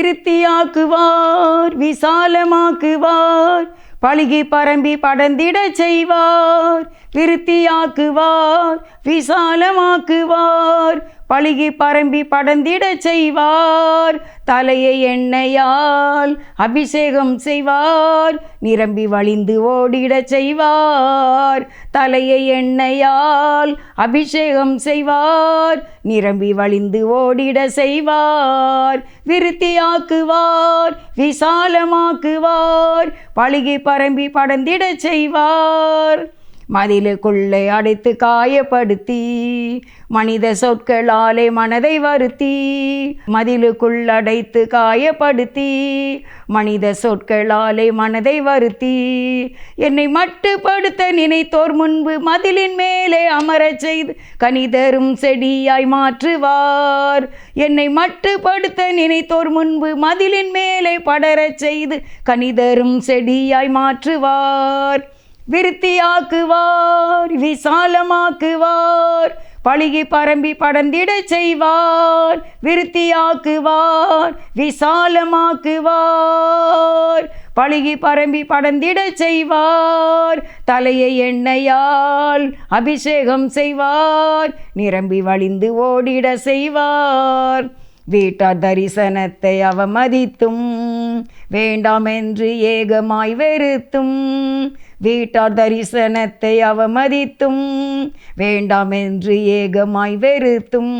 விருத்தியாக்குவார், விசாலமாக்குவார், பழுகி பரம்பி படர்ந்திட செய்வார். விருத்தியாக்குவார், விசாலமாக்குவார், பழுகி பரம்பி படர்ந்திட செய்வார். தலையை எண்ணெயால் அபிஷேகம் செய்வார், நிரம்பி வழிந்து ஓடிட செய்வார். தலையை எண்ணெயால் அபிஷேகம் செய்வார், நிரம்பி வழிந்து ஓடிட செய்வார். விருத்தியாக்குவார், விசாலமாக்குவார், பழுகி பரம்பி படர்ந்திட செய்வார். மதிலுக்குள்ளே அடைத்து காயப்படுத்தி மனித சொற்களாலே மனதை வருத்தி, மதிலுக்குள் அடைத்து காயப்படுத்தி மனித சொற்களாலே மனதை வருத்தி, என்னை மட்டுப்படுத்த நினைத்தோர் முன்பு மதிலின் மேலே அமரச் செய்து கனிதரும் செடியாய் மாற்றுவார். என்னை மட்டுப்படுத்த நினைத்தோர் முன்பு மதிலின் மேலே படரச் செய்து கனிதரும் செடியாய் மாற்றுவார். விருத்தியாக்குவார், விசாலமாக்குவார், பழுகி பரம்பி படர்ந்திட செய்வார். விருத்தியாக்குவார், விசாலமாக்குவார், பழுகி பரம்பி படர்ந்திட செய்வார். தலையை எண்ணெயால் அபிஷேகம் செய்வார், நிரம்பி வழிந்து ஓடிட செய்வார். வீட்டார் தரிசனத்தை அவமதித்தும் வேண்டாம் என்று ஏகமாய் வெறுத்தும், வீட்டார் தரிசனத்தை அவமதித்தும் வேண்டாம் என்று ஏகமாய் வெறுத்தும்,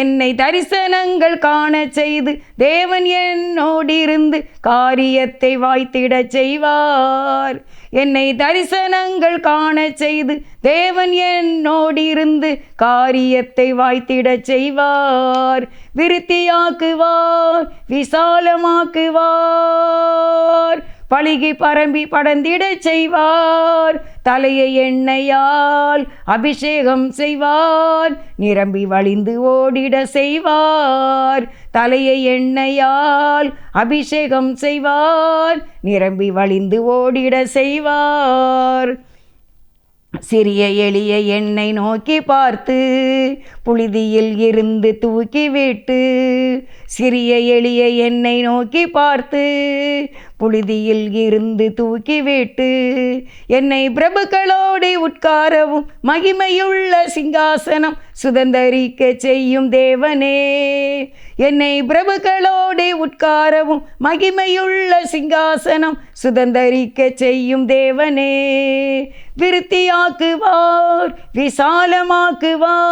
என்னை தரிசனங்கள் காண செய்து தேவன் என்னோடிருந்து காரியத்தை வாய்த்திடச் செய்வார். என்னை தரிசனங்கள் காண செய்து தேவன் என்னோடிருந்து காரியத்தை வாய்த்திடச் செய்வார். விருத்தியாக்குவார், விசாலமாக்குவார், பழுகி பரம்பி படர்ந்திட செய்வார். தலையை எண்ணெயால் அபிஷேகம் செய்வார், நிரம்பி வழிந்து ஓடிட செய்வார். தலையை எண்ணெயால் அபிஷேகம் செய்வார், நிரம்பி வழிந்து ஓடிட செய்வார். சிறிய எளிய என்னை நோக்கி பார்த்து புழுதியில் இருந்து தூக்கிவிட்டு, சிறிய எளிய என்னை நோக்கி பார்த்து புழுதியில் இருந்து தூக்கிவிட்டு, என்னை பிரபுக்களோடு உட்காரவும் மகிமையுள்ள சிங்காசனம் சுதந்தரிக்க செய்யும் தேவனே. என்னை பிரபுக்களோடு உட்காரவும் மகிமையுள்ள சிங்காசனம் சுதந்தரிக்க செய்யும் தேவனே. விருத்தியாக்குவார், விசாலமாக்குவார்,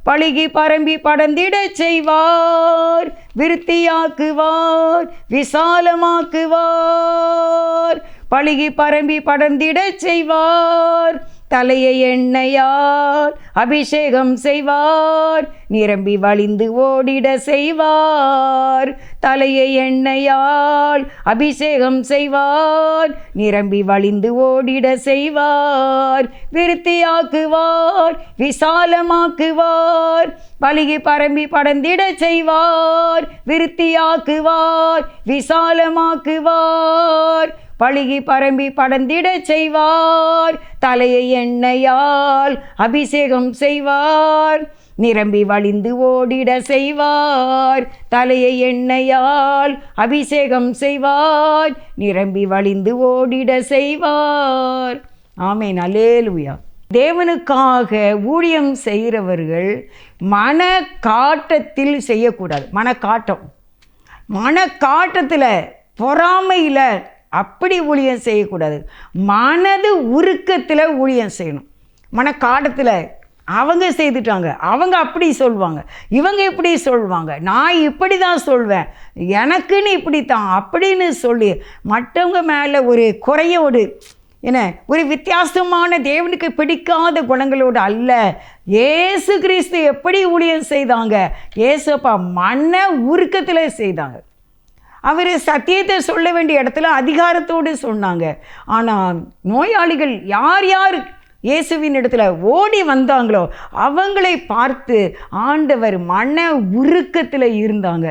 பழுகி பரம்பி படர்ந்திட செய்வார். விருத்தியாக்குவார், விசாலமாக்குவார், பழுகி பரம்பி படர்ந்திட செய்வார். தலையை எண்ணெயால் அபிஷேகம் செய்வார், நிரம்பி வழிந்து ஓடிட செய்வார். தலையை எண்ணெயால் அபிஷேகம் செய்வார், நிரம்பி வழிந்து ஓடிட செய்வார். விருத்தியாக்குவார், விசாலமாக்குவார், பழுகி பரம்பி படர்ந்திட செய்வார். விருத்தியாக்குவார், விசாலமாக்குவார், பழுகி பரம்பி படர்ந்திட செய்வார். தலையை எண்ணெயால் அபிஷேகம் செய்வார், நிரம்பி வழிந்து ஓடிட செய்வார். தலையை எண்ணெயால் அபிஷேகம் செய்வார், நிரம்பி வழிந்து ஓடிட செய்வார். ஆமென், அல்லேலூயா. தேவனுக்காக ஊழியம் செய்கிறவர்கள் மனக்காட்டத்தில் செய்யக்கூடாது. மனக்காட்டத்தில் பொறாமையில் அப்படி ஊழியம் செய்யக்கூடாது. மனது உருக்கத்தில் ஊழியம் செய்யணும். மனக்காட்டத்தில் அவங்க செய்துட்டாங்க, அவங்க அப்படி சொல்லுவாங்க, இவங்க இப்படி சொல்லுவாங்க, நான் இப்படி தான் சொல்வேன், எனக்குன்னு இப்படித்தான் அப்படின்னு சொல்லி மற்றவங்க மேலே ஒரு குறையோடு என்ன ஒரு வித்தியாசமான தேவனுக்கு பிடிக்காத குணங்களோடு அல்ல. இயேசு கிறிஸ்து எப்படி ஊழியம் செய்தாங்க? இயேசுப்பா மன உருக்கத்தில் செய்தாங்க. அவர் சத்தியத்தை சொல்ல வேண்டிய இடத்துல அதிகாரத்தோடு சொன்னாங்க. ஆனால் நோயாளிகள் யார் யார் இயேசுவின் இடத்துல ஓடி வந்தாங்களோ அவங்களை பார்த்து ஆண்டவர் மன உருக்கத்தில் இருந்தாங்க,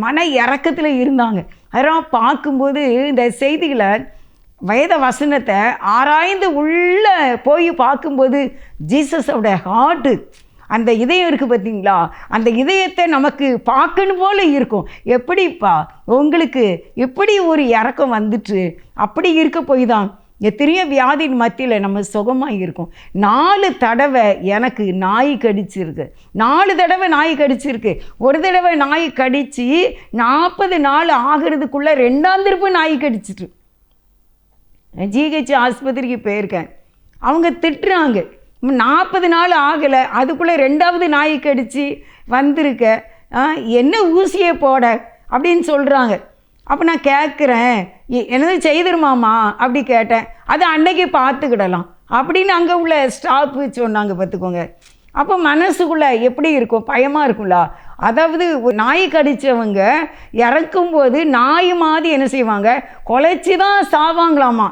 மன இறக்கத்தில் இருந்தாங்க. அதெல்லாம் பார்க்கும்போது இந்த செய்திகளை வேத வசனத்தை ஆராய்ந்து உள்ளே போய் பார்க்கும்போது ஜீசஸோட ஹார்ட்டு அந்த இதயம் இருக்குது பார்த்தீங்களா, அந்த இதயத்தை நமக்கு பார்க்கணும் போல இருக்கும். எப்படிப்பா உங்களுக்கு எப்படி ஒரு இறக்கம் வந்துட்டு அப்படி இருக்க போய் தான் எத்தனையோ வியாதியின் மத்தியில் நம்ம சுகமாக இருக்கும். 4 தடவை எனக்கு நாய் கடிச்சிருக்கு. 4 தடவை நாய் கடிச்சிருக்கு. ஒரு தடவை நாய் கடித்து 40 நாள் ஆகிறதுக்குள்ளே 2ஆம் திருப்பு நாய் கடிச்சிட்டு ஜிஹெச் ஆஸ்பத்திரிக்கு போயிருக்கேன். அவங்க திட்டுறாங்க, 40 நாள் ஆகலை, அதுக்குள்ளே 2ஆவது நாய் கடிச்சு வந்திருக்க, என்ன ஊசியை போட அப்படின்னு சொல்கிறாங்க. அப்போ நான் கேட்குறேன், என்னது செய்திருமாமா அப்படி கேட்டேன். அது அன்னைக்கு பார்த்துக்கிடலாம் அப்படின்னு அங்கே உள்ள ஸ்டாஃபு சொன்னாங்க பார்த்துக்கோங்க. அப்போ மனசுக்குள்ளே எப்படி இருக்கும், பயமாக இருக்கும்ல. அதாவது ஒரு நாய் கடித்தவங்க இறக்கும்போது நாய் மாதிரி என்ன செய்வாங்க, குலைச்சி தான் சாவாங்களாமா.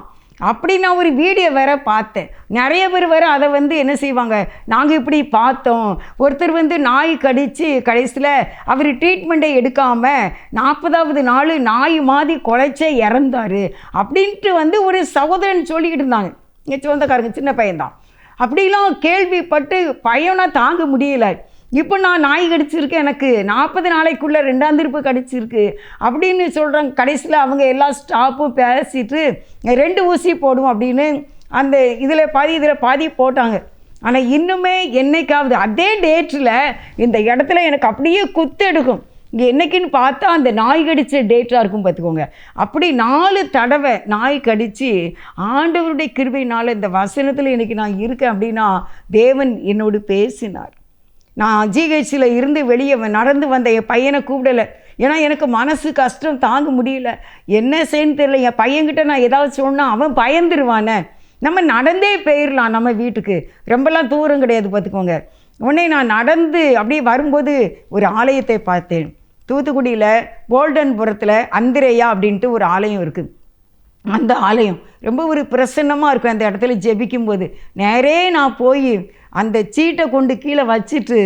அப்படி நான் ஒரு வீடியோ வேற பார்த்தேன். நிறைய பேர் வேறு அதை என்ன செய்வாங்க, நாங்கள் இப்படி பார்த்தோம், ஒருத்தர் நாய் கடித்து கடைசியில் அவர் ட்ரீட்மெண்ட்டை எடுக்காமல் 40ஆவது நாள் நாய் மாதிரி குலைச்சே இறந்தார் அப்படின்ட்டு ஒரு சகோதரன் சொல்லிக்கிட்டு இருந்தாங்க. என் சொந்தக்காரங்க, சின்ன பையன்தான். அப்படிலாம் கேள்விப்பட்டு பையனா தாங்க முடியல. இப்போ நான் நாய் கடிச்சிருக்கேன், எனக்கு 40 நாளைக்குள்ளே 2ஆம் திருப்பு கடிச்சிருக்கு அப்படின்னு சொல்கிறாங்க. கடைசியில் அவங்க எல்லா ஸ்டாஃப்பும் பேசிட்டு 2 ஊசி போடுவோம் அப்படின்னு அந்த இதில் பாதி போட்டாங்க. ஆனால் இன்னுமே என்னைக்காவது அதே டேட்டில் இந்த இடத்துல எனக்கு அப்படியே குத்தெடுக்கும். இங்கே என்றைக்குன்னு பார்த்தா அந்த நாய் கடித்த டேட்டாக இருக்கும் பார்த்துக்கோங்க. அப்படி 4 தடவை நாய் கடித்து ஆண்டவருடைய கிருபையினால் இந்த வசனத்தில் இன்றைக்கி நான் இருக்கேன் அப்படின்னா தேவன் என்னோடு பேசினார். நான் ஜிஹெச்சில் இருந்து வெளியே நடந்து வந்த என் பையனை கூப்பிடலை. ஏன்னா எனக்கு மனசு கஷ்டம் தாங்க முடியல, என்ன செய்யன்னு தெரியல. என் பையன்கிட்ட நான் ஏதாவது சொன்னால் அவன் பயந்துருவானே. நம்ம நடந்தே போயிடலாம் நம்ம வீட்டுக்கு, ரொம்பலாம் தூரம் கிடையாது பார்த்துக்கோங்க. உடனே நான் நடந்து அப்படியே வரும்போது ஒரு ஆலயத்தை பார்த்தேன். தூத்துக்குடியில் கோல்டன்புரத்தில் அந்திரேயா அப்படின்ட்டு ஒரு ஆலயம் இருக்குது. அந்த ஆலயம் ரொம்ப ஒரு பிரசன்னமாக இருக்கும். அந்த இடத்துல ஜெபிக்கும்போது நேரே நான் போய் அந்த சீட்டை கொண்டு கீழே வச்சுட்டு,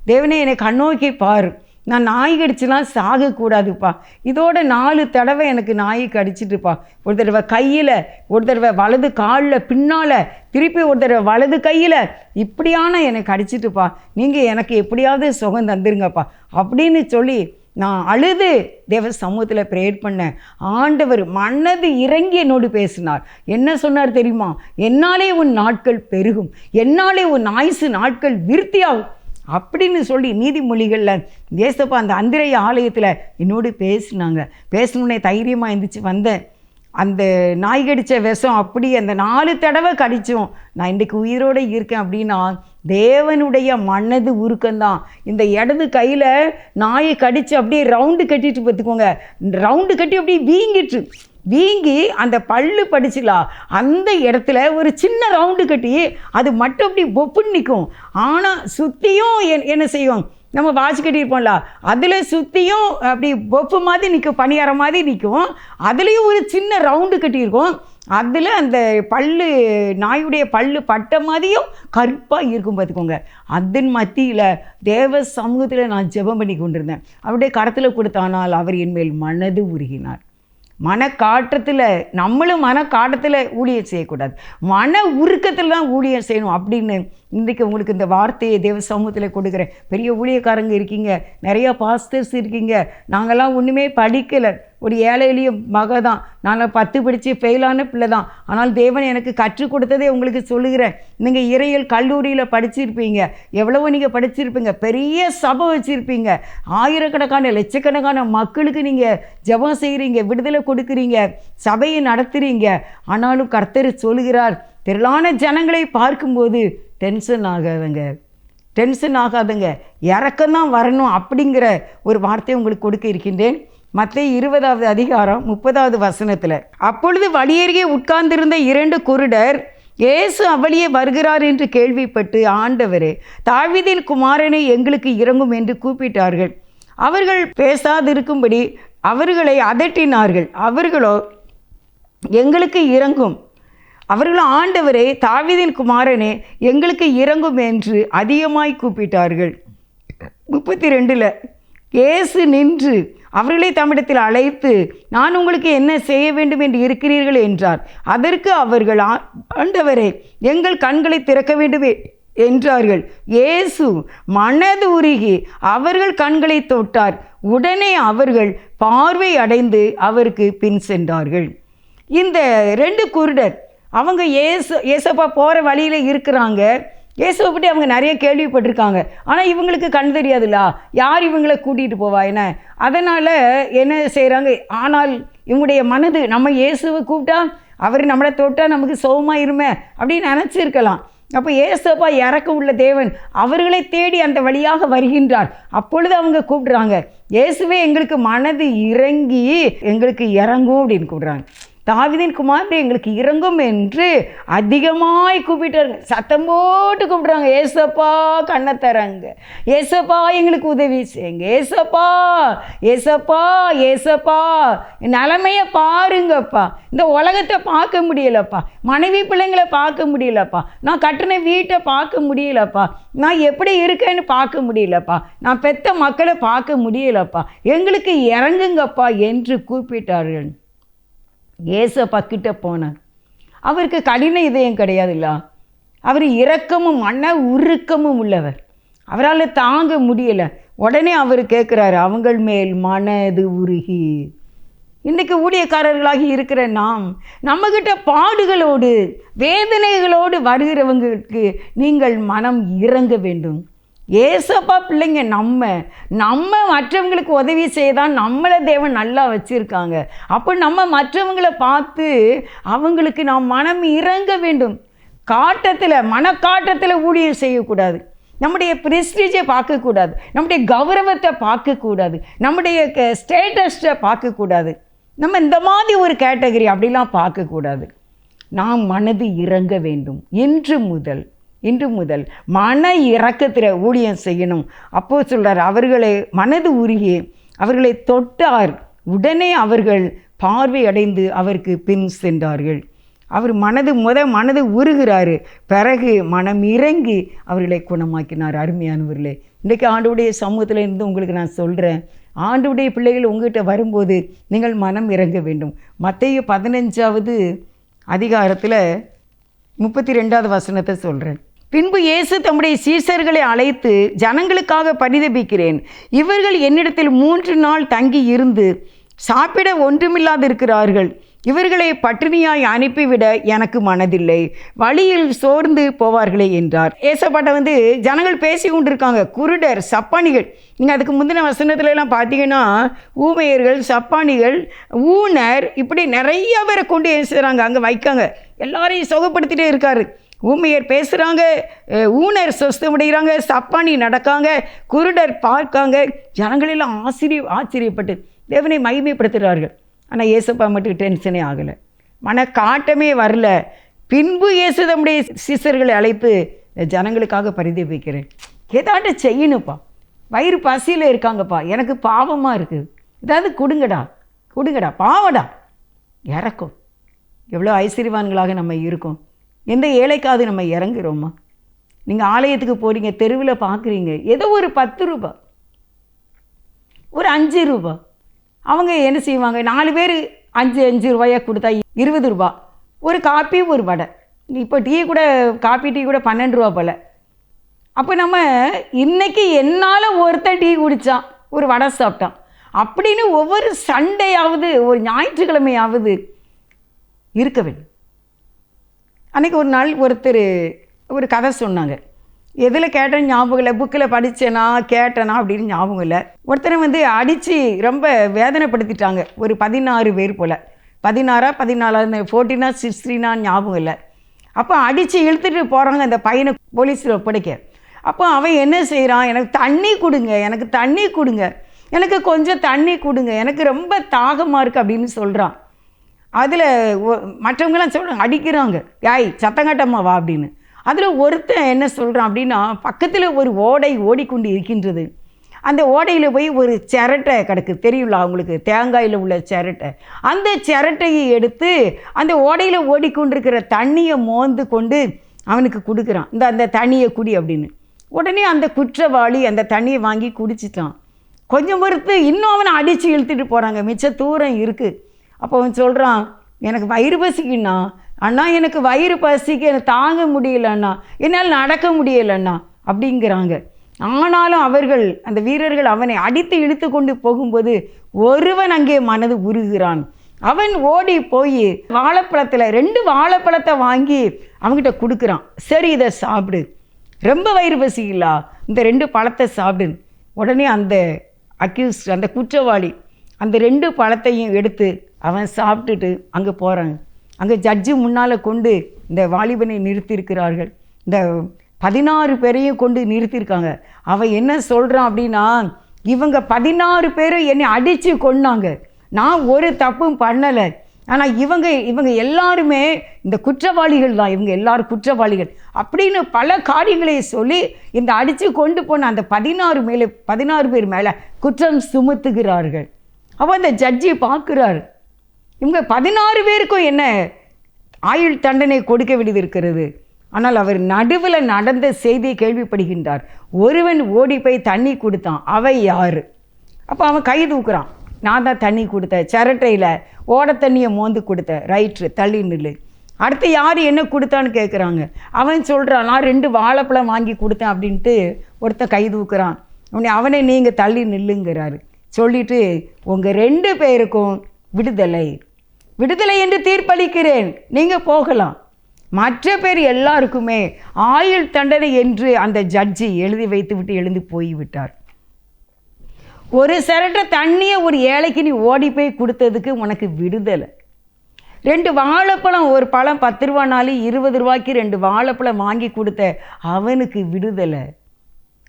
தேவனே என்னை கண்ணோக்கி பாரு, நான் நாய் கடிச்சுலாம் சாகக்கூடாதுப்பா. இதோட 4 தடவை எனக்கு நாய் கடிச்சிட்டுப்பா. ஒரு தடவை கையில், ஒரு தடவை வலது காலில் பின்னால், திருப்பி ஒரு தடவை வலது கையில், இப்படியான என்னை கடிச்சிட்டுப்பா. நீங்கள் எனக்கு எப்படியாவது சுகம் தந்துருங்கப்பா அப்படின்னு சொல்லி நான் அழுது தேவ சமூகத்தில் ப்ரேயர் பண்ணேன். ஆண்டவர் மனது இறங்கி என்னோடு பேசினார். என்ன சொன்னார் தெரியுமா? என்னாலே உன் நாட்கள் பெருகும், என்னாலே உன் ஆயுசு நாட்கள் விருத்தியாகும் அப்படின்னு சொல்லி நீதிமொழிகளில் ஏசப்பா அந்த அந்திரேயா ஆலயத்தில் என்னோடு பேசினாங்க. பேசணுன்னே தைரியமாக எழுந்திரிச்சு வந்தேன். அந்த நாய் கடித்த விஷம் அப்படி அந்த 4 தடவை கடித்தோம். நான் இன்றைக்கு உயிரோடு இருக்கேன் அப்படின்னா தேவனுடைய மனது உருக்கம்தான். இந்த இடது கையில் நாயை கடித்து அப்படியே ரவுண்டு கட்டிட்டு பார்த்துக்கோங்க. ரவுண்டு கட்டி அப்படியே வீங்கி அந்த பல்லு படிச்சுலா அந்த இடத்துல ஒரு சின்ன ரவுண்டு கட்டி அது மட்டும் அப்படி பொப்புன்னு நிற்கும். ஆனால் சுற்றியும் என்ன செய்யும், நம்ம வாட்ச் கட்டியிருப்போம்ல, அதில் சுற்றியும் அப்படி பொப்பு மாதிரி நிற்கும், பணியார மாதிரி நிற்கும். அதுலேயும் ஒரு சின்ன ரவுண்டு கட்டியிருக்கும். அதில் அந்த பல்லு, நாயுடைய பல்லு பட்ட மாதிரியும் கருப்பாக இருக்கும் பார்த்துக்கோங்க. அதன் மத்தியில் தேவ சமூகத்தில் நான் ஜெபம் பண்ணி கொண்டிருந்தேன். அவருடைய கரத்தில் கொடுத்தானால் அவர் என்மேல் மனது உருகினார். மனக்காட்டத்தில், நம்மளும் மனக்காட்டத்தில் ஊழியம் செய்யக்கூடாது, மன உருக்கத்தில் தான் ஊழியம் செய்யணும் அப்படின்னு இன்றைக்கி உங்களுக்கு இந்த வார்த்தையை தேவ சமூகத்தில் கொடுக்குறேன். பெரிய ஊழியக்காரங்க இருக்கீங்க, நிறையா பாஸ்டர்ஸ் இருக்கீங்க. நாங்கள்லாம் ஒன்றுமே படிக்கலை, ஒரு ஏழை எளிய மக தான். நான் 10 படித்து ஃபெயிலான பிள்ளை தான். ஆனால் தேவன் எனக்கு கற்றுக் கொடுத்ததே உங்களுக்கு சொல்லுகிறேன். நீங்கள் இறையியல் கல்லூரியில் படிச்சிருப்பீங்க, எவ்வளவோ நீங்கள் படிச்சிருப்பீங்க, பெரிய சபை வச்சுருப்பீங்க, ஆயிரக்கணக்கான லட்சக்கணக்கான மக்களுக்கு நீங்கள் ஜெபம் செய்கிறீங்க, விடுதலை கொடுக்குறீங்க, சபையை நடத்துகிறீங்க. ஆனாலும் கர்த்தர் சொல்லுகிறார், திரளான ஜனங்களை பார்க்கும்போது டென்ஷன் ஆகாதுங்க, இறக்கம்தான் வரணும் அப்படிங்கிற ஒரு வார்த்தையை உங்களுக்கு கொடுக்க இருக்கின்றேன். மத்தேயு 20வது அதிகாரம் 30வது வசனத்தில், அப்பொழுது வழியருகே உட்கார்ந்திருந்த 2 குருடர் இயேசு அவ்வழியே வருகிறார் என்று கேள்விப்பட்டு, ஆண்டவரே, தாவீதின் குமாரனை எங்களுக்கு இறங்கும் என்று கூப்பிட்டார்கள். அவர்கள் பேசாதிருக்கும்படி அவர்களை அதட்டினார்கள். அவர்களோ, எங்களுக்கு இறங்கும். அவர்கள், ஆண்டவரே, தாவீதின் குமாரனே எங்களுக்கு இறங்கும் என்று அதிகமாய் கூப்பிட்டார்கள். 32ல் இயேசு நின்று அவர்களை தம்மிடத்தில் அழைத்து, நான் உங்களுக்கு என்ன செய்ய வேண்டும் என்று இருக்கிறீர்கள் என்றார். அதற்கு அவர்கள், ஆண்டவரே, எங்கள் கண்களை திறக்க வேண்டும் என்றார்கள். இயேசு மனது உருகி அவர்கள் கண்களை தொட்டார். உடனே அவர்கள் பார்வை அடைந்து அவருக்கு பின் சென்றார்கள். இந்த 2 குருடர் அவங்க ஏசப்பா போகிற வழியில் இருக்கிறாங்க. இயேசுவை பற்றி அவங்க நிறைய கேள்விப்பட்டிருக்காங்க. ஆனால் இவங்களுக்கு கண் தெரியாதுல்ல, யார் இவங்களை கூட்டிகிட்டு போவா என்ன? அதனால் என்ன செய்கிறாங்க, ஆனால் இவங்களுடைய மனது நம்ம இயேசுவை கூப்பிட்டா அவர் நம்மளை தொட்டால் நமக்கு சுகமாயிருமே அப்படின்னு நினச்சிருக்கலாம். அப்போ ஏசப்பா இறக்க உள்ள தேவன் அவர்களை தேடி அந்த வழியாக வருகின்றார். அப்பொழுது அவங்க கூப்பிடுறாங்க, இயேசுவே எங்களுக்கு மனது இறங்கி எங்களுக்கு இறங்கும் அப்படின்னு கூப்பிடுறாங்க. தாவீதின் குமாரனே எங்களுக்கு இறங்கும் என்று அதிகமாய் கூப்பிட்டாருங்க. சத்தம் போட்டு கூப்பிடுறாங்க, ஏசப்பா கண்ணை தராங்க, ஏசப்பா எங்களுக்கு உதவி செய்யுங்க, ஏசப்பா ஏசப்பா ஏசப்பா நிலைமையை பாருங்கப்பா, இந்த உலகத்தை பார்க்க முடியலப்பா, மனைவி பிள்ளைங்களை பார்க்க முடியலப்பா, நான் கட்டின வீட்டை பார்க்க முடியலப்பா, நான் எப்படி இருக்கேன்னு பார்க்க முடியலப்பா, நான் பெத்த மக்களை பார்க்க முடியலப்பா, எங்களுக்கு இறங்குங்கப்பா என்று கூப்பிட்டார்கள். ஏசப்பா கிட்ட போனார். அவருக்கு கடின இதயம் கிடையாதுல்ல, அவர் இரக்கமும் மன உருக்கமும் உள்ளவர். அவரால் தாங்க முடியலை. உடனே அவர் கேட்குறாரு, அவங்கள் மேல் மனது உருகி. இன்றைக்கு ஊழியக்காரர்களாகி இருக்கிற நம்மக்கிட்ட பாடுகளோடு வேதனைகளோடு வருகிறவங்களுக்கு நீங்கள் மனம் இறங்க வேண்டும். ஏசப்பா பிள்ளைங்க நம்ம மற்றவங்களுக்கு உதவி செய்யதான் நம்மளை தேவன் நல்லா வச்சுருக்காங்க. அப்போ நம்ம மற்றவங்களை பார்த்து அவங்களுக்கு நாம் மனம் இறங்க வேண்டும். மனக்காட்டத்தில் ஊழியம் செய்யக்கூடாது. நம்முடைய ப்ரெஸ்டீஜை பார்க்கக்கூடாது, நம்முடைய கௌரவத்தை பார்க்கக்கூடாது, நம்முடைய ஸ்டேட்டஸை பார்க்கக்கூடாது. நம்ம இந்த மாதிரி ஒரு கேட்டகரி அப்படிலாம் பார்க்கக்கூடாது. நாம் மனது இறங்க வேண்டும். இன்று முதல் மன இரக்கத்தில் ஊழியம் செய்யணும். அப்போ சொல்கிறார், அவர்களை மனது உருகி அவர்களை தொட்டார். உடனே அவர்கள் பார்வை அடைந்து அவருக்கு பின் சென்றார்கள். அவர் மனது உருகிறாரு, பிறகு மனம் இறங்கி அவர்களை குணமாக்கினார். அருமையானவர்களே, இன்றைக்கு ஆண்டவருடைய சமூகத்தில் இருந்து உங்களுக்கு நான் சொல்கிறேன், ஆண்டவருடைய பிள்ளைகள் உங்கள்கிட்ட வரும்போது நீங்கள் மனம் இறங்க வேண்டும். மத்தேயு 15வது அதிகாரத்தில் 32வது வசனத்தை சொல்கிறேன். பின்பு இயேசு தம்முடைய சீசர்களை அழைத்து, ஜனங்களுக்காக பரிதபிக்கிறேன், இவர்கள் என்னிடத்தில் 3 நாள் தங்கி இருந்து சாப்பிட ஒன்றுமில்லாதிருக்கிறார்கள். இவர்களை பட்டினியாய் அனுப்பிவிட எனக்கு மனதில்லை, வழியில் சோர்ந்து போவார்களே என்றார். ஏசப்பாட்ட ஜனங்கள் பேசி கொண்டிருக்காங்க. குருடர், சப்பானிகள், நீங்கள் அதுக்கு முந்தின வசனத்துலலாம் பார்த்தீங்கன்னா ஊமையர்கள், சப்பானிகள், ஊனர், இப்படி நிறைய பேரை கொண்டு ஏசுகிறாங்க, அங்கே வைக்காங்க, எல்லாரையும் சுகப்படுத்திட்டே இருக்காரு. ஊமையர் பேசுகிறாங்க, ஊனர் சொஸ்தமடைகிறாங்க, சப்பானி நடக்காங்க, குருடர் பார்க்காங்க. ஜனங்களெல்லாம் ஆச்சரியப்பட்டு தேவனை மகிமைப்படுத்துகிறார்கள். ஆனால் இயேசுப்பா மட்டும் டென்ஷனே ஆகலை, மனக்காட்டமே வரல. பின்பு இயேசு தம்முடைய சீசர்களை அழைத்து, ஜனங்களுக்காக பரிதபிக்கிறேன், ஏதாட்ட செய்யணுப்பா, வயிறு பசியில் இருக்காங்கப்பா, எனக்கு பாவமாக இருக்குது, ஏதாவது கொடுங்கடா, பாவடா, இறக்கும். எவ்வளோ ஐஸ்வர்யவான்களாக நம்ம இருக்கோம். எந்த ஏழைக்காவது நம்ம இறங்குறோமா? நீங்கள் ஆலயத்துக்கு போகிறீங்க, தெருவில் பார்க்குறீங்க, ஏதோ ஒரு 10 ரூபா, ஒரு 5 ரூபா, அவங்க என்ன செய்வாங்க, 4 பேர் 5 ரூபாயாக கொடுத்தா 20 ரூபா, ஒரு காப்பி ஒரு வடை. இப்போ காப்பி டீ கூட 12 ரூபா போல். அப்போ நம்ம இன்றைக்கி என்னால் ஒருத்தர் டீ குடித்தான், ஒரு வடை சாப்பிட்டான் அப்படின்னு ஒவ்வொரு சண்டையாவது ஒரு ஞாயிற்றுக்கிழமையாவது இருக்க வேண்டும். அன்றைக்கி ஒரு நாள் ஒருத்தர் ஒரு கதை சொன்னாங்க. எதில் கேட்டேன்னு ஞாபகம் இல்லை, புக்கில் படித்தேனா கேட்டேனா அப்படின்னு ஞாபகம் இல்லை. ஒருத்தரை அடித்து ரொம்ப வேதனைப்படுத்திட்டாங்க, ஒரு 16 பேர் போல், 16 14 14 16 ஞாபகம் இல்லை. அப்போ அடித்து இழுத்துட்டு போகிறாங்க அந்த பையனை போலீஸில் ஒப்படைக்க. அப்போ அவன் என்ன செய்கிறான், எனக்கு தண்ணி கொடுங்க, எனக்கு கொஞ்சம் தண்ணி கொடுங்க, எனக்கு ரொம்ப தாகமாக இருக்குது அப்படின்னு சொல்கிறான். அதில் மற்றவங்களாம் சொல்கிறாங்க, அடிக்கிறாங்க, யாய் சத்தங்காட்டம்மா வா அப்படின்னு. அதில் ஒருத்தன் என்ன சொல்கிறான் அப்படின்னா, பக்கத்தில் ஒரு ஓடை ஓடிக்கொண்டு இருக்கின்றது, அந்த ஓடையில் போய் ஒரு சிரட்டை கிடக்கு, தெரியுங்களா அவங்களுக்கு, தேங்காயில் உள்ள சிரட்டை, அந்த சிரட்டையை எடுத்து அந்த ஓடையில் ஓடிக்கொண்டிருக்கிற தண்ணியை மோந்து கொண்டு அவனுக்கு கொடுக்குறான், அந்த தண்ணியை குடி அப்படின்னு. உடனே அந்த குற்றவாளி அந்த தண்ணியை வாங்கி குடிச்சிட்டான். கொஞ்சம் பொறுத்து இன்னும் அவனை அடித்து இழுத்துட்டு போகிறாங்க, மிச்ச தூரம் இருக்குது. அப்போ அவன் சொல்கிறான், எனக்கு வயிறு பசிக்குன்னா அண்ணா எனக்கு வயிறு பசிக்கு எனக்கு தாங்க முடியலண்ணா, என்னால் நடக்க முடியலண்ணா அப்படிங்கிறாங்க. ஆனாலும் அவர்கள் அந்த வீரர்கள் அவனை அடித்து இழுத்து கொண்டு போகும்போது ஒருவன் அங்கே மனது உருகிறான். அவன் ஓடி போய் வாழைப்பழத்தில் 2 வாழைப்பழத்தை வாங்கி அவங்ககிட்ட கொடுக்குறான். சரி, இதை சாப்பிடு, ரொம்ப வயிறு பசிங்களா, இந்த 2 பழத்தை சாப்பிடு. உடனே அந்த அந்த குற்றவாளி அந்த 2 பழத்தையும் எடுத்து அவன் சாப்பிட்டுட்டு அங்கே போகிறாங்க. அங்கே ஜட்ஜு முன்னால் கொண்டு இந்த வாலிபனை நிறுத்தியிருக்கிறார்கள். இந்த 16 பேரையும் கொண்டு நிறுத்தியிருக்காங்க. அவன் என்ன சொல்கிறான் அப்படின்னா, இவங்க 16 பேரும் என்னை அடித்து கொன்னாங்க, நான் ஒரு தப்பும் பண்ணலை, ஆனால் இவங்க எல்லாருமே இந்த குற்றவாளிகள் தான், இவங்க எல்லாரும் குற்றவாளிகள் அப்படின்னு பல காரியங்களை சொல்லி இந்த அடித்து கொண்டு போன அந்த 16 பேர் மேலே குற்றம் சுமத்துகிறார்கள். அவன் அந்த ஜட்ஜி பார்க்குறார், இவங்க 16 பேருக்கும் என்ன ஆயுள் தண்டனை கொடுக்க வேண்டியது இருக்கிறது. ஆனால் அவர் நடுவில் நடந்த செய்தியை கேள்விப்படுகின்றார். ஒருவன் ஓடி போய் தண்ணி கொடுத்தான், அவன் யார்? அப்போ அவன் கை தூக்குறான், நான் தான் தண்ணி கொடுத்தேன், சிரட்டையில் ஓட தண்ணியை மோந்து கொடுத்தேன், ரைட்ரு தள்ளி நில்லு. அடுத்து யார் என்ன கொடுத்தான்னு கேட்குறாங்க. அவன் சொல்கிறான், நான் 2 வாழைப்பழம் வாங்கி கொடுத்தேன் அப்படின்ட்டு ஒருத்தன் கை தூக்குறான். அவனை நீங்கள் தள்ளி நில்லுங்கிறாரு. சொல்லிவிட்டு உங்கள் 2 பேருக்கும் விடுதலை விடுதலை என்று தீர்ப்பளிக்கிறேன், நீங்கள் போகலாம். மற்ற பேர் எல்லாருக்குமே ஆயுள் தண்டனை என்று அந்த ஜட்ஜி எழுதி வைத்து விட்டு எழுந்து போய்விட்டார். ஒரு சிரட்டை தண்ணியை ஒரு ஏழைக்கு நீ ஓடி போய் கொடுத்ததுக்கு உனக்கு விடுதலை. 2 வாழைப்பழம், ஒரு பழம் 10 ரூபானாலும் 20 ரூபாய்க்கு 2 வாழைப்பழம் வாங்கி கொடுத்த அவனுக்கு விடுதலை.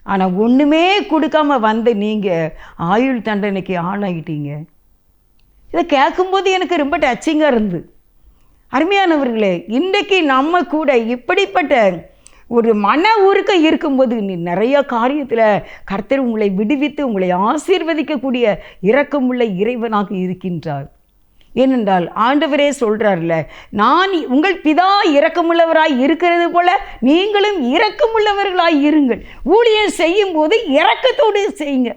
ஆனால் ஒன்றுமே கொடுக்காம வந்து நீங்கள் ஆயுள் தண்டனைக்கு ஆளாகிட்டீங்க. இதை கேட்கும்போது எனக்கு ரொம்ப டச்சிங்காக இருந்தது. அருமையானவர்களே, இன்றைக்கு நம்ம கூட இப்படிப்பட்ட ஒரு மன உருக்கம் இருக்கும்போது நீ நிறைய காரியத்தில் கர்த்தர் உங்களை விடுவித்து உங்களை ஆசீர்வதிக்கக்கூடிய இரக்கமுள்ள இறைவனாக இருக்கின்றார். ஏனென்றால் ஆண்டவரே சொல்கிறார்ல, நான் உங்கள் பிதா இரக்கமுள்ளவராய் இருக்கிறது போல நீங்களும் இரக்கமுள்ளவர்களாய் இருங்கள். ஊழியம் செய்யும் போது இரக்கத்தோடு செய்யுங்க,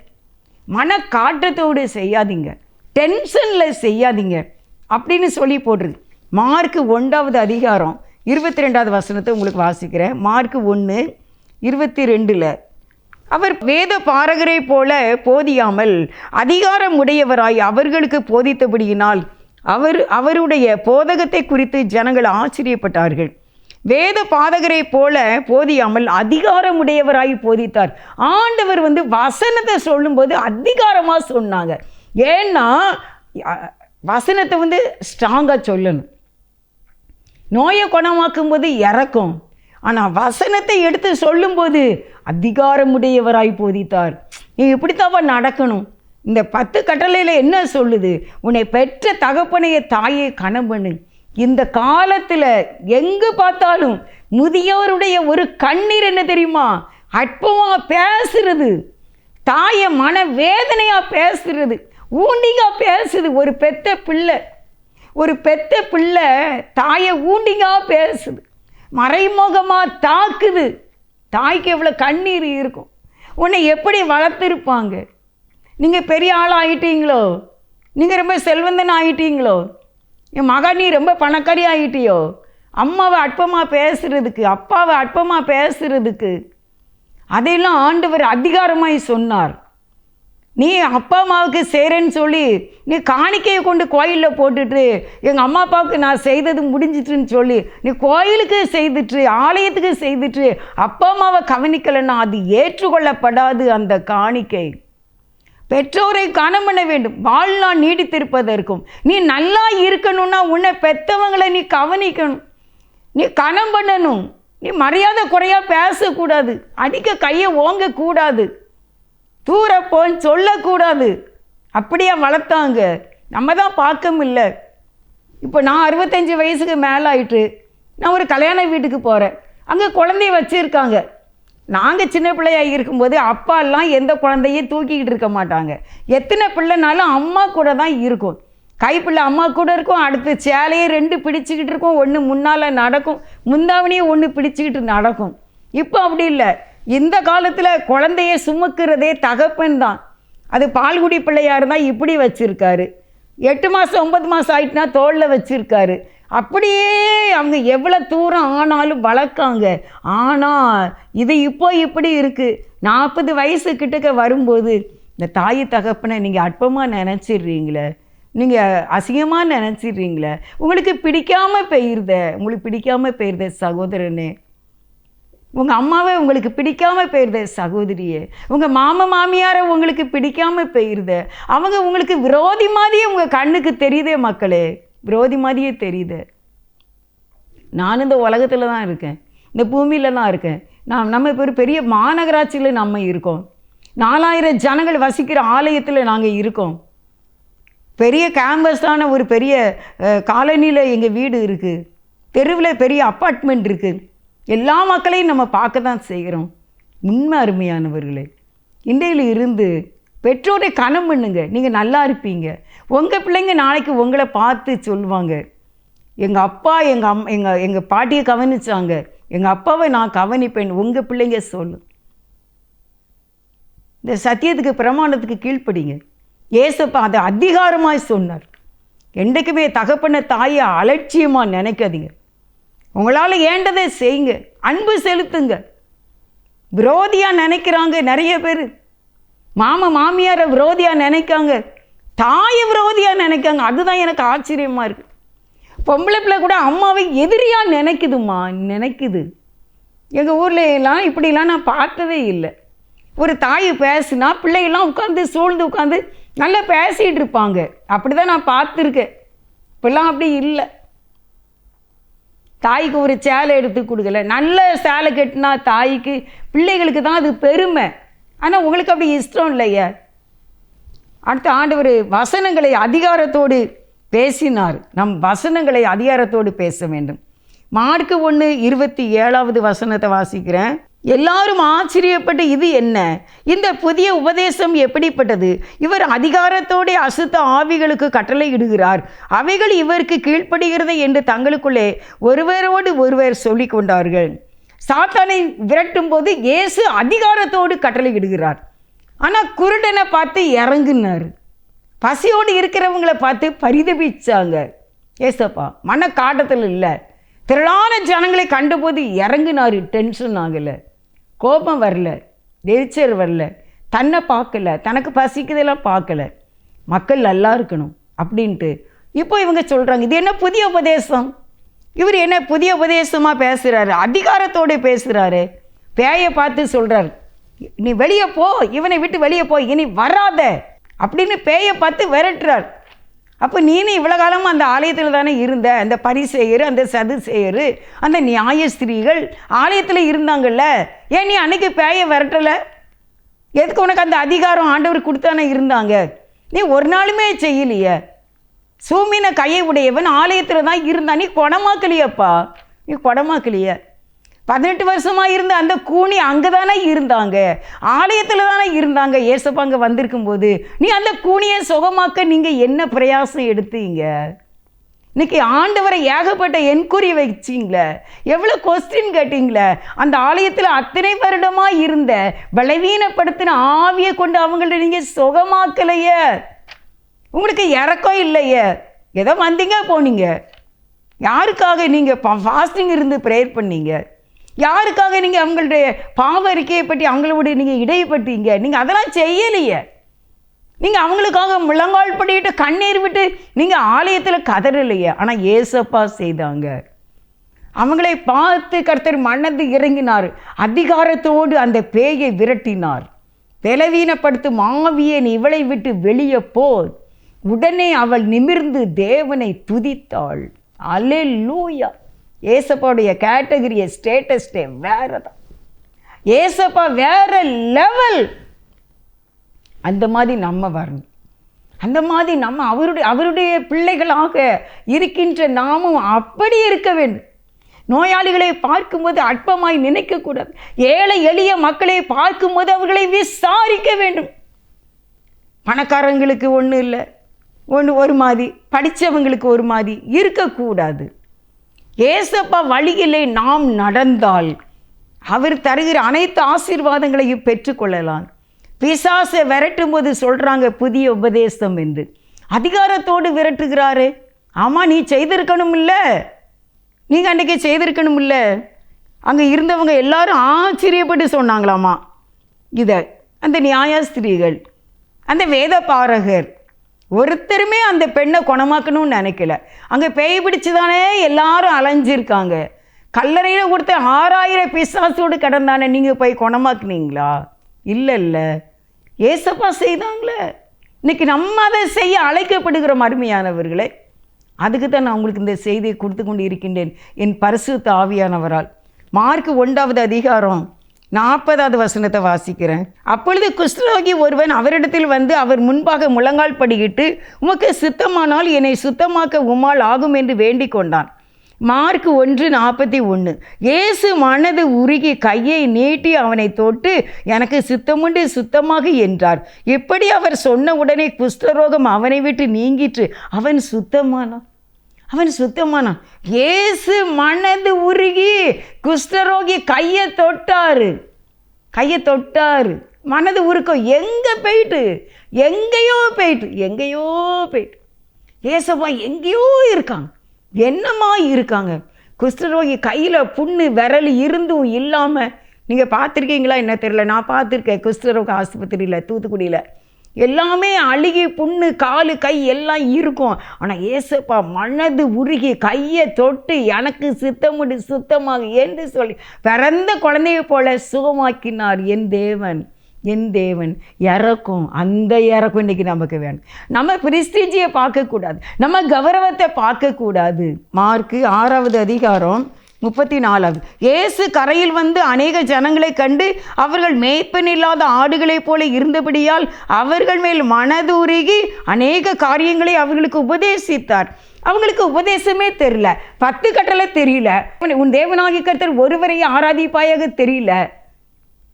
மன காட்டத்தோடு செய்யாதீங்க, டென்ஷனில் செய்யாதீங்க அப்படின்னு சொல்லி போடுறது. மார்க்கு 1வது அதிகாரம் 22வது வசனத்தை உங்களுக்கு வாசிக்கிறேன். மார்க்கு 1:22 அவர் வேத பாரகரை போல போதியாமல் அதிகாரம் உடையவராய் அவர்களுக்கு போதித்தபடியினால் அவருடைய போதகத்தை குறித்து ஜனங்கள் ஆச்சரியப்பட்டார்கள். வேத பாதகரை போல போதியாமல் அதிகாரம் உடையவராய் போதித்தார். ஆண்டவர் வசனத்தை சொல்லும்போது அதிகாரமாக சொன்னாங்க. ஏன்னா வசனத்தை ஸ்ட்ராங்காக சொல்லணும். நோயை குணமாக்கும் போது இறக்கும், ஆனால் வசனத்தை எடுத்து சொல்லும்போது அதிகாரமுடையவராய் போதித்தார். நீ இப்படித்தாவா நடக்கணும். இந்த 10 கட்டளையில் என்ன சொல்லுது? உன்னை பெற்ற தகப்பனைய தாயை கனம் பண்ணு. இந்த காலத்தில் எங்கே பார்த்தாலும் முதியோருடைய ஒரு கண்ணீர் என்ன தெரியுமா? அற்பமாக பேசுறது, தாயை மன வேதனையாக பேசுறது, ஊண்டிங்காக பேசுது. ஒரு பெத்த பிள்ளை தாயை ஊண்டிங்காக பேசுது, மறைமுகமாக தாக்குது. தாய்க்கு எவ்வளோ கண்ணீர் இருக்கும். உன்னை எப்படி வளர்த்துருப்பாங்க? நீங்கள் பெரிய ஆள் ஆகிட்டீங்களோ, நீங்கள் ரொம்ப செல்வந்தன் ஆகிட்டீங்களோ, என் மகா நீ ரொம்ப பணக்காரி ஆகிட்டியோ, அம்மாவை அற்பமாக பேசுகிறதுக்கு, அப்பாவை அற்பமாக பேசுகிறதுக்கு அதையெல்லாம் ஆண்டவர் அதிகாரமாய் சொன்னார். நீ அப்பா அம்மாவுக்கு செய்கிறேன்னு சொல்லி நீ காணிக்கையை கொண்டு கோயிலில் போட்டுட்டு எங்கள் அம்மா அப்பாவுக்கு நான் செய்தது முடிஞ்சிட்டுன்னு சொல்லி நீ கோயிலுக்கு செய்துட்டு ஆலயத்துக்கு செய்துட்டு அப்பா அம்மாவை கவனிக்கலைன்னா அது ஏற்றுக்கொள்ளப்படாது. அந்த காணிக்கை பெற்றோரை கனம் பண்ண வேண்டும், வாழ்நாள் நீடித்திருப்பதற்கும். நீ நல்லா இருக்கணும்னா உன்னை பெற்றவங்களை நீ கவனிக்கணும், நீ கனம் பண்ணணும். நீ மரியாதை குறையாக பேசக்கூடாது, அடிக்க கையை ஓங்கக்கூடாது, தூர போன்னு சொல்லக்கூடாது. அப்படியே வளர்த்தாங்க. நம்ம தான் பார்க்க இல்லை. இப்போ நான் 65 வயசுக்கு மேலே ஆயிட்டு நான் ஒரு கல்யாண வீட்டுக்கு போகிறேன். அங்கே குழந்தைய வச்சுருக்காங்க. நாங்கள் சின்ன பிள்ளையாக இருக்கும்போது அப்பாலாம் எந்த குழந்தையும் தூக்கிக்கிட்டு இருக்க மாட்டாங்க. எத்தனை பிள்ளைனாலும் அம்மா கூட தான் இருக்கும். கைப்பிள்ளை அம்மா கூட இருக்கும், அடுத்து சேலையை 2 பிடிச்சிக்கிட்டு இருக்கும், ஒன்று முன்னால் நடக்கும், முந்தாவணியை 1 பிடிச்சிக்கிட்டு நடக்கும். இப்போ அப்படி இல்லை. இந்த காலத்தில் குழந்தைய சுமக்கிறதே தகப்பன் தான். அது பால்குடி பிள்ளையாக இருந்தால் இப்படி வச்சுருக்காரு, 8 மாதம் 9 மாதம் ஆகிட்டுனா தோளில் வச்சுருக்காரு. அப்படியே அவங்க எவ்வளோ தூரம் ஆனாலும் வளர்க்காங்க. ஆனால் இது இப்போ இப்படி இருக்குது. 40 வயசு கிட்டக்க வரும்போது இந்த தாய் தகப்பனை நீங்கள் அற்பமாக நினச்சிடுறீங்களே, நீங்கள் அசிங்கமாக நினச்சிடுறீங்களே, உங்களுக்கு பிடிக்காமல் போயிருத சகோதரனே, உங்கள் அம்மாவை உங்களுக்கு பிடிக்காமல் போயிருத சகோதரியே, உங்கள் மாமியாரை உங்களுக்கு பிடிக்காமல் போயிருத, அவங்க உங்களுக்கு விரோதி மாதிரியே உங்கள் கண்ணுக்கு தெரியுதே மக்களே, விரோதி மாதிரியே தெரியுது. நான் இந்த உலகத்தில் தான் இருக்கேன், இந்த பூமியில் தான் இருக்கேன். நம்ம இப்போ ஒரு பெரிய மாநகராட்சியில் நம்ம இருக்கோம். 4000 ஜனங்கள் வசிக்கிற ஆலயத்தில் நாங்கள் இருக்கோம். பெரிய கேம்பஸான ஒரு பெரிய காலனியில் எங்கள் வீடு இருக்குது. தெருவில் பெரிய அப்பார்ட்மெண்ட் இருக்குது. எல்லா மக்களையும் நம்ம பார்க்க தான் செய்கிறோம். உண்மை அருமையானவர்களே, இன்றையில் இருந்து பெற்றோரை கனம் பண்ணுங்க. நீங்கள் நல்லா இருப்பீங்க. உங்கள் பிள்ளைங்க நாளைக்கு உங்களை பார்த்து சொல்லுவாங்க, எங்கள் அப்பா எங்கள் பாட்டியை கவனிச்சாங்க, எங்கள் அப்பாவை நான் கவனிப்பேன். உங்கள் பிள்ளைங்க சொல்லு. இந்த சத்தியத்துக்கு பிரமாணத்துக்கு கீழ்ப்படிங்க. ஏசப்பா அதை அதிகாரமாக சொன்னார். என்றைக்குமே தகப்பன தாயை அலட்சியமாக நினைக்காதீங்க. உங்களால் ஏண்டதை செய்யுங்க, அன்பு செலுத்துங்க. விரோதியாக நினைக்கிறாங்க நிறைய பேர். மாமியாரை விரோதியாக நினைக்காங்க, தாயை விரோதியாக நினைக்காங்க. அதுதான் எனக்கு ஆச்சரியமாக இருக்குது. பொம்பளை பிள்ளை கூட அம்மாவை எதிரியாக நினைக்குது. எங்கள் ஊரில் எல்லாம் இப்படிலாம் நான் பார்த்ததே இல்லை. ஒரு தாய் பேசுனா பிள்ளைகள்லாம் சூழ்ந்து உட்காந்து நல்லா பேசிகிட்டு இருப்பாங்க. அப்படி தான் நான் பார்த்துருக்கேன். இப்பெல்லாம் அப்படி இல்லை. தாய்க்கு ஒரு சேலை எடுத்து கொடுக்கல, நல்ல சேலை கட்டினா தாய்க்கு பிள்ளைகளுக்கு தான் அது பெருமை. ஆனால் உங்களுக்கு அப்படி இஷ்டம் இல்லையா? அடுத்த ஆண்டவர் வசனங்களை அதிகாரத்தோடு பேசினார். நம் வசனங்களை அதிகாரத்தோடு பேச வேண்டும். மார்க்கு 1:27 வாசிக்கிறேன். எல்லாரும் ஆச்சரியப்பட்டு, இது என்ன? இந்த புதிய உபதேசம் எப்படிப்பட்டது? இவர் அதிகாரத்தோடு அசுத்த ஆவிகளுக்கு கட்டளை இடுகிறார், அவைகள் இவருக்கு கீழ்ப்படுகிறது என்று தங்களுக்குள்ளே ஒருவரோடு ஒருவர் சொல்லி கொண்டார்கள். சாத்தானை விரட்டும் போது இயேசு அதிகாரத்தோடு கட்டளை இடுகிறார். ஆனால் குருடனை பார்த்து இறங்குனார். பசியோடு இருக்கிறவங்களை பார்த்து பரிதபிச்சாங்க. ஏசப்பா மனக்காட்டத்தில் இல்லை. திரளான ஜனங்களை கண்டபோது இறங்குனார். டென்ஷன் ஆகலை, கோபம் வரல, எரிச்சல் வரல, தன்னை பார்க்கல, தனக்கு பசிக்குதெல்லாம் பார்க்கல. மக்கள் நல்லா இருக்கணும் அப்படின்ட்டு. இப்போ இவங்க சொல்கிறாங்க, இது என்ன புதிய உபதேசம்? இவர் என்ன புதிய உபதேசமாக பேசுகிறாரு? அதிகாரத்தோடு பேசுகிறாரு. பேயை பார்த்து சொல்கிறார், நீ வெளியே போ, இவனை விட்டு வெளியே போ, இனி வராத அப்படின்னு பேயை பார்த்து விரட்டுறார். அப்போ நீனும் இவ்வளோ காலமாக அந்த ஆலயத்தில் தானே இருந்த, அந்த பரிசேயர், அந்த சதுசேயர், அந்த நியாயஸ்திரீகள் ஆலயத்தில் இருந்தாங்கல்ல, ஏன் நீ அன்னைக்கு பேயை விரட்டலை? எதுக்கு உனக்கு அந்த அதிகாரம் ஆண்டவர் கொடுத்தானே இருந்தாங்க? நீ ஒரு நாளுமே செய்யலையே. சூமின கையை உடையவன் ஆலயத்தில் தான் இருந்தான், நீ கொடமாக்கலையப்பா, நீ கொடமாக்கலைய. 18 வருஷமாக இருந்த அந்த கூனி அங்கே தானே இருந்தாங்க, ஆலயத்தில் தானே இருந்தாங்க. ஏசப்பா அங்கே வந்திருக்கும் போது நீ அந்த கூனியை சுகமாக்க நீங்கள் என்ன பிரயாசம் எடுத்தீங்க? இன்னைக்கு ஆண்டவரை ஏகப்பட்ட என்கொயரி வச்சிங்களே, எவ்வளோ கொஸ்டின் கேட்டீங்களே. அந்த ஆலயத்தில் அத்தனை வருடமாக இருந்த பலவீனப்படுத்தின ஆவியை கொண்டு அவங்கள்ட்ட நீங்கள் சுகமாக்கலையே. உங்களுக்கு இறக்கம் இல்லையே. ஏதோ வந்தீங்க போனீங்க. யாருக்காக நீங்கள் ஃபாஸ்டிங் இருந்து ப்ரேயர் பண்ணீங்க? யாருக்காக நீங்கள் அவங்களுடைய பாவ அறிக்கையை பற்றி அவங்களோட நீங்கள் இடைப்பட்டீங்க? நீங்கள் அதெல்லாம் செய்யலையே. நீங்கள் அவங்களுக்காக முழங்கால் படிட்டு கண்ணீர் விட்டு நீங்கள் ஆலயத்தில் கதறலையே. ஆனால் ஏசப்பா செய்தாங்க. அவங்களை பார்த்து கர்த்தர் மனது இறங்கினார். அதிகாரத்தோடு அந்த பேயை விரட்டினார். பலவீனப்படுத்தும் ஆவியை இவளை விட்டு வெளியே போ. உடனே அவள் நிமிர்ந்து தேவனை துதித்தாள். அல்லேலூயா. ஏசப்பாவுடைய கேட்டகரியை ஸ்டேட்டஸ்டே வேற தான். ஏசப்பா வேற லெவல். அந்த மாதிரி நம்ம வரணும். அந்த மாதிரி நம்ம அவருடைய பிள்ளைகளாக இருக்கின்ற நாமும் அப்படி இருக்க வேண்டும். நோயாளிகளை பார்க்கும்போது அற்பமாய் நினைக்கக்கூடாது. ஏழை எளிய மக்களை பார்க்கும்போது அவர்களை விசாரிக்க வேண்டும். பணக்காரங்களுக்கு ஒன்றும் இல்லை, ஒரு மாதிரி, படித்தவங்களுக்கு ஒரு மாதிரி இருக்கக்கூடாது. ஏசப்பா வழியிலே நாம் நடந்தால் அவர் தருகிற அனைத்து ஆசீர்வாதங்களையும் பெற்றுக்கொள்ளலாம். பிசாசை விரட்டும் போது சொல்கிறாங்க புதிய உபதேசம் என்று. அதிகாரத்தோடு விரட்டுகிறாரு. ஆமாம், நீ செய்திருக்கணும் இல்லை, நீங்கள் அன்றைக்கி செய்திருக்கணும் இல்லை. அங்கே இருந்தவங்க எல்லாரும் ஆச்சரியப்பட்டு சொன்னாங்களாமா இதை. அந்த நியாயஸ்திரிகள், அந்த வேத பாரகர் ஒருத்தருமே அந்த பெண்ணை குணமாக்கணும்னு நினைக்கல. அங்கே பேய் பிடிச்சு தானே எல்லாரும் அலைஞ்சிருக்காங்க. கல்லறையில் கொடுத்த 6000 பிசாசோடு கடந்தானே, நீங்கள் போய் குணமாக்குனீங்களா? இல்லை இல்லை, ஏசப்பா செய்தாங்களே. இன்றைக்கி நம்ம அதை செய்ய அழைக்கப்படுகிற அருமையானவர்களே. அதுக்கு தான் நான் உங்களுக்கு இந்த செய்தியை கொடுத்து கொண்டு இருக்கின்றேன், என் பரிசுத்த ஆவியானவரால். மார்க் 1வது அதிகாரம் 40வது வசனத்தை வாசிக்கிறேன். அப்பொழுது குஷ்டரோகி ஒருவன் அவரிடத்தில் வந்து அவர் முன்பாக முழங்கால் படியிட்டு, உமக்கு சுத்தமானால் என்னை சுத்தமாக்க உம்மால் ஆகும் என்று வேண்டிக் கொண்டான். மார்க் 1:41. இயேசு மனது உருகி கையை நீட்டி அவனை தொட்டு, எனக்கு சுத்தமுண்டு, சுத்தமாக என்றார். இப்படி அவர் சொன்ன உடனே குஷ்டரோகம் அவனை விட்டு நீங்கிற்று. அவன் சுத்தமானான். இயேசு மனது உருகி குஷ்டரோகி கையை தொட்டாரு. மனது உருக்கம் எங்கே போயிட்டு, எங்கேயோ போயிட்டு. ஏசப்பா எங்கேயோ இருக்காங்க. என்னமா இருக்காங்க? குஷ்டரோகி கையில் புண்ணு விரல் இருந்தும் இல்லாமல், நீங்கள் பார்த்துருக்கீங்களா என்ன தெரியல, நான் பார்த்துருக்கேன். குஷ்டரோக ஆஸ்பத்திரியில் தூத்துக்குடியில் எல்லாமே அழுகி புண்ணு, காலு கை எல்லாம் இருக்கும். ஆனால் ஏசப்பா மனது உருகி கையை தொட்டு, எனக்கு சுத்தமுடி, சுத்தமாக என்று சொல்லி பிறந்த குழந்தைய போல சுகமாக்கினார். என் தேவன் இறக்கும். அந்த இறக்கும் இன்றைக்கி நமக்கு வேணும். நம்ம பிரிஸ்டீஜியை பார்க்கக்கூடாது, நம்ம கௌரவத்தை பார்க்கக்கூடாது. மார்க் 6வது அதிகாரம் 34. இயேசு கரையில் வந்து அநேக ஜனங்களை கண்டு அவர்கள் மேய்ப்பன் இல்லாத ஆடுகளைப் போல இருந்தபடியால் அவர்கள் மேல் மனது உருகி அநேக காரியங்களை அவர்களுக்கு உபதேசித்தார். அவங்களுக்கு உபதேசமே தெரியல, 10 கட்டளை தெரியல, உன் தேவனாகிய கர்த்தர் ஒருவரையும் ஆராதிப்பாயாக தெரியல,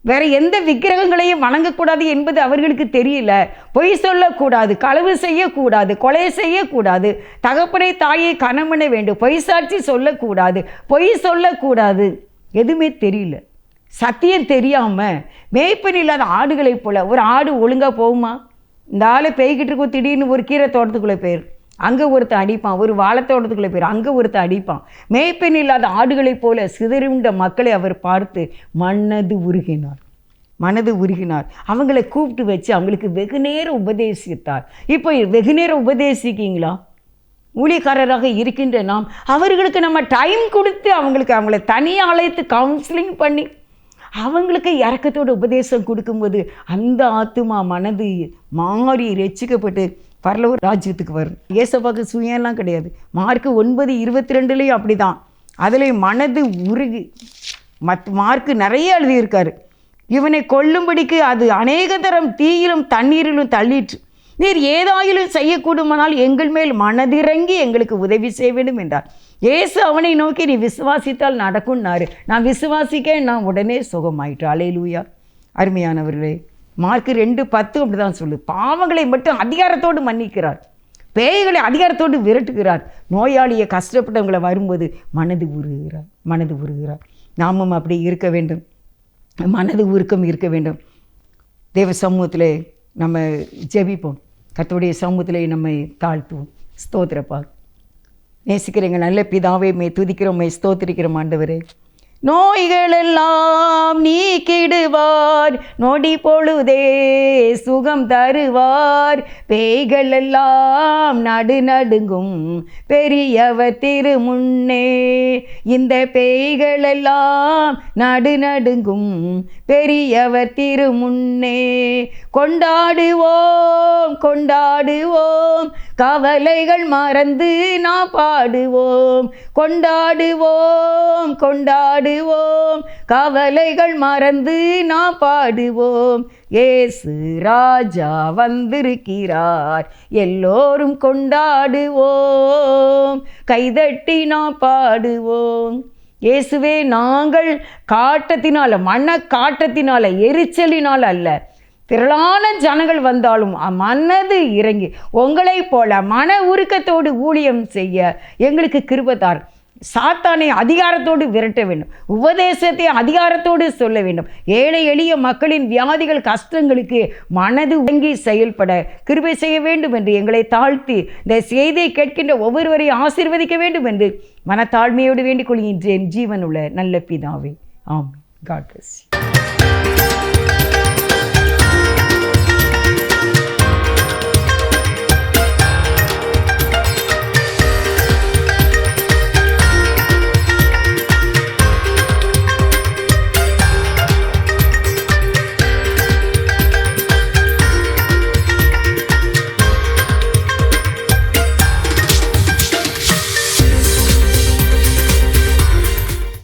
வேற எந்த விக்கிரகங்களையும் வணங்கக்கூடாது என்பது அவர்களுக்கு தெரியல. பொய் சொல்லக்கூடாது, களவு செய்யக்கூடாது, கொலை செய்யக்கூடாது, தகப்பனை தாயை கணவனை வேண்டும், பொய் சாட்சி சொல்லக்கூடாது, எதுவுமே தெரியல. சத்தியம் தெரியாமல் மேய்ப்பன் இல்லாத ஆடுகளைப் போல. ஒரு ஆடு ஒழுங்காக போகுமா? இந்த ஆளை பேய்கிட்டு இருக்கும், திடீர்னு ஒரு கீரை தோட்டத்துக்குள்ளே போயிரு, அங்கே ஒருத்தன் அடிப்பான். ஒரு வாழைத்தோட்டத்துக்குள்ளே போயிரு, அங்கே ஒருத்தன் அடிப்பான். மேய்ப்பன் இல்லாத ஆடுகளைப் போல சிதறிந்த மக்களை அவர் பார்த்து மனது உருகினார். அவங்களை கூப்பிட்டு வச்சு அவங்களுக்கு வெகு நேரம் உபதேசித்தார். இப்போ வெகு நேரம் உபதேசிக்கிங்களா? ஊழியக்காரராக இருக்கின்ற நாம் அவர்களுக்கு நம்ம டைம் கொடுத்து அவங்கள தனியாக அழைத்து கவுன்சிலிங் பண்ணி அவங்களுக்கு இறக்கத்தோடு உபதேசம் கொடுக்கும்போது அந்த ஆத்துமா மனது மாறி ரட்சிக்கப்பட்டு பரலோக ராஜ்யத்துக்கு வரும். ஏசப்பாக்கு சுயம்லாம் கிடையாது. மார்க் 9:22 அப்படி தான். அதுலேயும் மனது உருகி மார்க் நிறைய எழுதியிருக்காரு. இவனை கொல்லும்படிக்கு அது அநேக தரம் தீயிலும் தண்ணீரிலும் தள்ளிற்று. நீர் ஏதாயிலும் செய்யக்கூடுமானால் எங்கள் மேல் மனதிறங்கி எங்களுக்கு உதவி செய்ய வேண்டும் என்றார். இயேசு அவனை நோக்கி, நீ விசுவாசித்தால் நடக்கும்னாரு. நான் விசுவாசிக்க நான் உடனே சுகமாயிட்டு. அல்லேலூயா. அருமையானவர்களே, மார்க் 2:10 அப்படி தான் சொல்லு. பாவங்களை மட்டும் அதிகாரத்தோடு மன்னிக்கிறார், பேய்களை அதிகாரத்தோடு விரட்டுகிறார். நோயாளியை கஷ்டப்பட்டவங்களை வரும்போது மனது உருகிறார். நாமும் அப்படி இருக்க வேண்டும், மனது உருக்கம் இருக்க வேண்டும். தேவ சமூகத்தில் நம்ம ஜெபிப்போம், கர்த்தருடைய சமூகத்தில் நம்மை தாழ்த்துவோம். ஸ்தோத்திரப்பா, நேசிக்கிறேங்க நல்ல பிதாவே, மே துதிக்கிறோம், மே ஸ்தோத்திரிக்கிறோம். ஆண்டவரே, நோய்களெல்லாம் நீக்கிடுவார், நொடி பொழுதே சுகம் தருவார். பேய்களெல்லாம் நடுநடுங்கும் பெரியவர் திரு முன்னே. இந்த பேய்களெல்லாம் நடுநடுங்கும் பெரியவர் திரு முன்னே. கொண்டாடுவோம் கொண்டாடுவோம், கவலைகள் மறந்து நாம் பாடுவோம். கொண்டாடுவோம் கொண்டாடுவோம், கவலைகள் மறந்து நாம் பாடுவோம். இயேசு ராஜா வந்திருக்கிறார், எல்லோரும் கொண்டாடுவோம். கைதட்டி நாம் பாடுவோம். இயேசுவே, நாங்கள் காட்டத்தினால, மன காட்டத்தினால, எரிச்சலினால் அல்ல, திரளான ஜனங்கள் வந்தாலும் மனது இறங்கி உங்களைப் போல மன உருக்கத்தோடு ஊழியம் செய்ய எங்களுக்கு கிருபை தார். சாத்தானை அதிகாரத்தோடு விரட்ட வேண்டும், உபதேசத்தை அதிகாரத்தோடு சொல்ல வேண்டும். ஏழை எளிய மக்களின் வியாதிகள் கஷ்டங்களுக்கு மனது உடங்கி செயல்பட கிருபை செய்ய வேண்டும் என்று எங்களை தாழ்த்தி இந்த செய்தியை கேட்கின்ற ஒவ்வொருவரையும் ஆசீர்வதிக்க வேண்டும் என்று மனத்தாழ்மையோடு வேண்டிக் கொள்கின்றேன் ஜீவனுள்ள நல்ல பிதாவே. ஆமென். God bless you.